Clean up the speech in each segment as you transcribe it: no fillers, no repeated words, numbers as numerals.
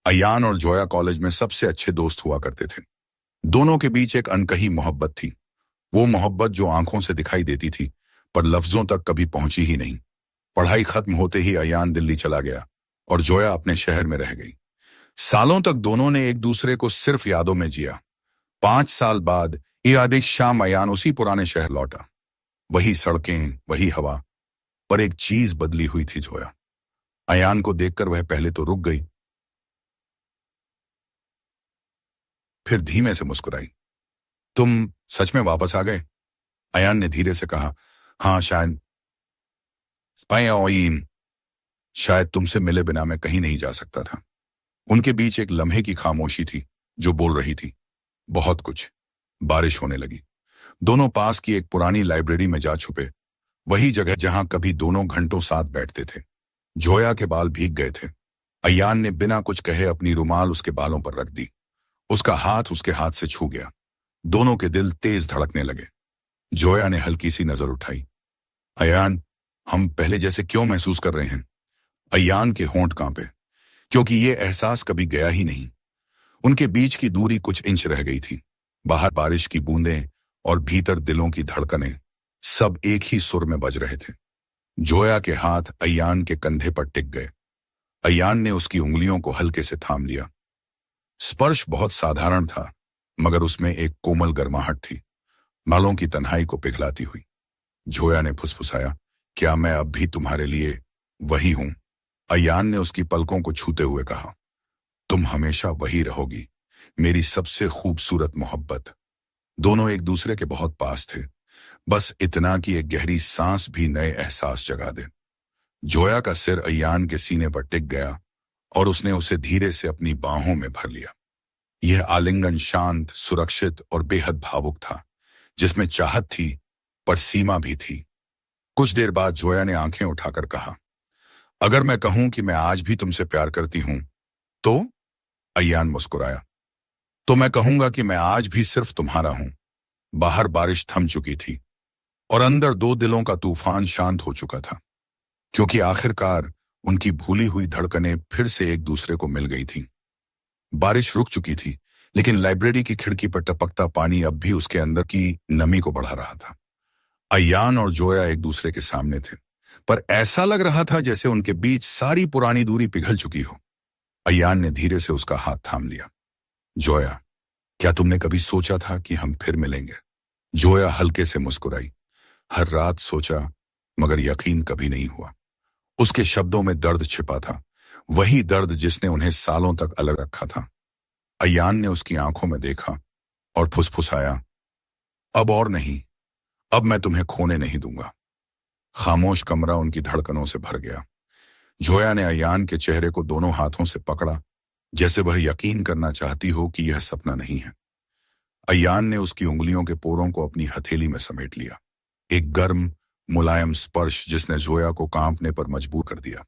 अयान और जोया कॉलेज में सबसे अच्छे दोस्त हुआ करते थे। दोनों के बीच एक अनकही मोहब्बत थी। वो मोहब्बत जो आंखों से दिखाई देती थी पर लफ्जों तक कभी पहुंची ही नहीं। पढ़ाई खत्म होते ही अयान दिल्ली चला गया और जोया अपने शहर में रह गई। सालों तक दोनों ने एक दूसरे को सिर्फ यादों में जिया। 5 साल बाद एक शाम अयान उसी पुराने शहर लौटा। वही सड़कें, वही हवा, पर एक चीज बदली हुई थी जोया। अयान को देखकर वह पहले तो रुक गई, फिर धीमे से मुस्कुराई। तुम सच में वापस आ गए? अयान ने धीरे से कहा। हाँ, शायद शायद तुमसे मिले बिना मैं कहीं नहीं जा सकता था। उनके बीच एक लम्हे की खामोशी थी जो बोल रही थी बहुत कुछ। बारिश होने लगी। दोनों पास की एक पुरानी लाइब्रेरी में जा छुपे, वही जगह जहां कभी दोनों घंटों साथ बैठते थे। जोया के बाल भीग गए थे। अयान ने बिना कुछ कहे अपनी रुमाल उसके बालों पर रख दी। उसका हाथ उसके हाथ से छू गया। दोनों के दिल तेज धड़कने लगे। जोया ने हल्की सी नजर उठाई। अयान, हम पहले जैसे क्यों महसूस कर रहे हैं? अयान के होंठ कांपे, क्योंकि ये एहसास कभी गया ही नहीं। उनके बीच की दूरी कुछ इंच रह गई थी। बाहर बारिश की बूंदें और भीतर दिलों की धड़कनें सब एक ही सुर में बज रहे थे। जोया के हाथ अयान के कंधे पर टिक गए। अयान ने उसकी उंगलियों को हल्के से थाम लिया। स्पर्श बहुत साधारण था, मगर उसमें एक कोमल गर्माहट थी, मालों की तन्हाई को पिघलाती हुई। जोया ने फुसफुसाया, क्या मैं अब भी तुम्हारे लिए वही हूं? अयान ने उसकी पलकों को छूते हुए कहा, तुम हमेशा वही रहोगी, मेरी सबसे खूबसूरत मोहब्बत। दोनों एक दूसरे के बहुत पास थे, बस इतना कि एक गहरी सांस भी नए एहसास जगा दे। जोया का सिर अयान के सीने पर टिक गया और उसने उसे धीरे से अपनी बाहों में भर लिया। यह आलिंगन शांत, सुरक्षित और बेहद भावुक था, जिसमें चाहत थी पर सीमा भी थी। कुछ देर बाद जोया ने आंखें उठाकर कहा, अगर मैं कहूं कि मैं आज भी तुमसे प्यार करती हूं तो? अयान मुस्कुराया। तो मैं कहूंगा कि मैं आज भी सिर्फ तुम्हारा हूं। बाहर बारिश थम चुकी थी और अंदर दो दिलों का तूफान शांत हो चुका था, क्योंकि आखिरकार उनकी भूली हुई धड़कनें फिर से एक दूसरे को मिल गई थीं। बारिश रुक चुकी थी, लेकिन लाइब्रेरी की खिड़की पर टपकता पानी अब भी उसके अंदर की नमी को बढ़ा रहा था। अयान और जोया एक दूसरे के सामने थे, पर ऐसा लग रहा था जैसे उनके बीच सारी पुरानी दूरी पिघल चुकी हो। अयान ने धीरे से उसका हाथ थाम लिया। जोया, क्या तुमने कभी सोचा था कि हम फिर मिलेंगे? जोया हल्के से मुस्कुराई। हर रात सोचा, मगर यकीन कभी नहीं हुआ। उसके शब्दों में दर्द छिपा था, वही दर्द जिसने उन्हें सालों तक अलग रखा था। अयान ने उसकी आंखों में देखा और फुसफुसाया, अब और नहीं, अब मैं तुम्हें खोने नहीं दूंगा। खामोश कमरा उनकी धड़कनों से भर गया। जोया ने अयान के चेहरे को दोनों हाथों से पकड़ा, जैसे वह यकीन करना चाहती हो कि यह सपना नहीं है। अयान ने उसकी उंगलियों के पोरों को अपनी हथेली में समेट लिया। एक गर्म, मुलायम स्पर्श जिसने जोया को कांपने पर मजबूर कर दिया।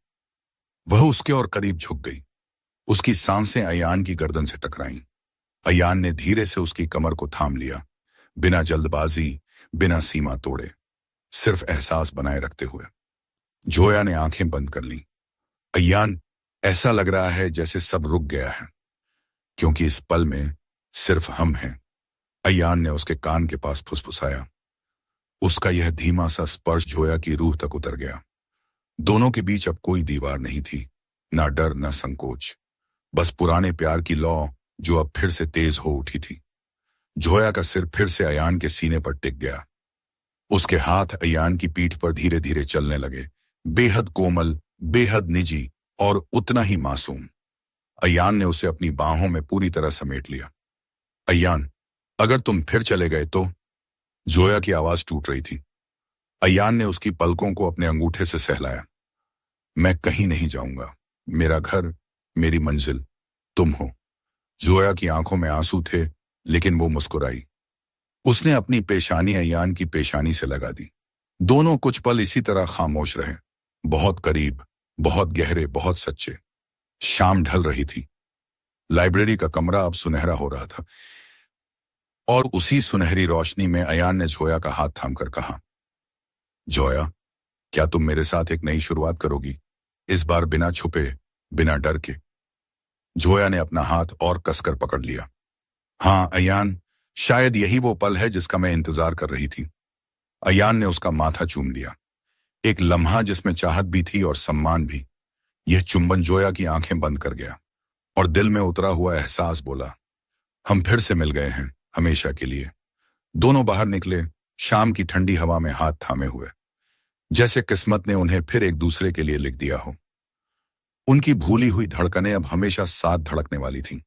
वह उसके और करीब झुक गई। उसकी सांसें अयान की गर्दन से टकराईं। अयान ने धीरे से उसकी कमर को थाम लिया, बिना जल्दबाजी, बिना सीमा तोड़े, सिर्फ एहसास बनाए रखते हुए। जोया ने आंखें बंद कर लीं। अयान, ऐसा लग रहा है जैसे सब रुक गया है, क्योंकि इस पल में सिर्फ हम हैं। अयान ने उसके कान के पास फुसफुसाया। उसका यह धीमा सा स्पर्श जोया की रूह तक उतर गया। दोनों के बीच अब कोई दीवार नहीं थी, ना डर, ना संकोच, बस पुराने प्यार की लौ जो अब फिर से तेज हो उठी थी। जोया का सिर फिर से अयान के सीने पर टिक गया। उसके हाथ अयान की पीठ पर धीरे धीरे चलने लगे, बेहद कोमल, बेहद निजी और उतना ही मासूम। अयान ने उसे अपनी बाहों में पूरी तरह समेट लिया। अयान, अगर तुम फिर चले गए तो? जोया की आवाज टूट रही थी। अयान ने उसकी पलकों को अपने अंगूठे से सहलाया। मैं कहीं नहीं जाऊंगा। मेरा घर, मेरी मंजिल तुम हो। जोया की आंखों में आंसू थे, लेकिन वो मुस्कुराई। उसने अपनी पेशानी अयान की पेशानी से लगा दी। दोनों कुछ पल इसी तरह खामोश रहे, बहुत करीब, बहुत गहरे, बहुत सच्चे। शाम ढल रही थी। लाइब्रेरी का कमरा अब सुनहरा हो रहा था, और उसी सुनहरी रोशनी में अयान ने जोया का हाथ थामकर कहा, जोया, क्या तुम मेरे साथ एक नई शुरुआत करोगी? इस बार बिना छुपे, बिना डर के। जोया ने अपना हाथ और कसकर पकड़ लिया। हाँ अयान, शायद यही वो पल है जिसका मैं इंतजार कर रही थी। अयान ने उसका माथा चूम लिया। एक लम्हा जिसमें चाहत भी थी और सम्मान भी। यह चुंबन जोया की आंखें बंद कर गया और दिल में उतरा हुआ एहसास बोला, हम फिर से मिल गए हैं, हमेशा के लिए। दोनों बाहर निकले, शाम की ठंडी हवा में हाथ थामे हुए, जैसे किस्मत ने उन्हें फिर एक दूसरे के लिए लिख दिया हो। उनकी भूली हुई धड़कनें अब हमेशा साथ धड़कने वाली थीं।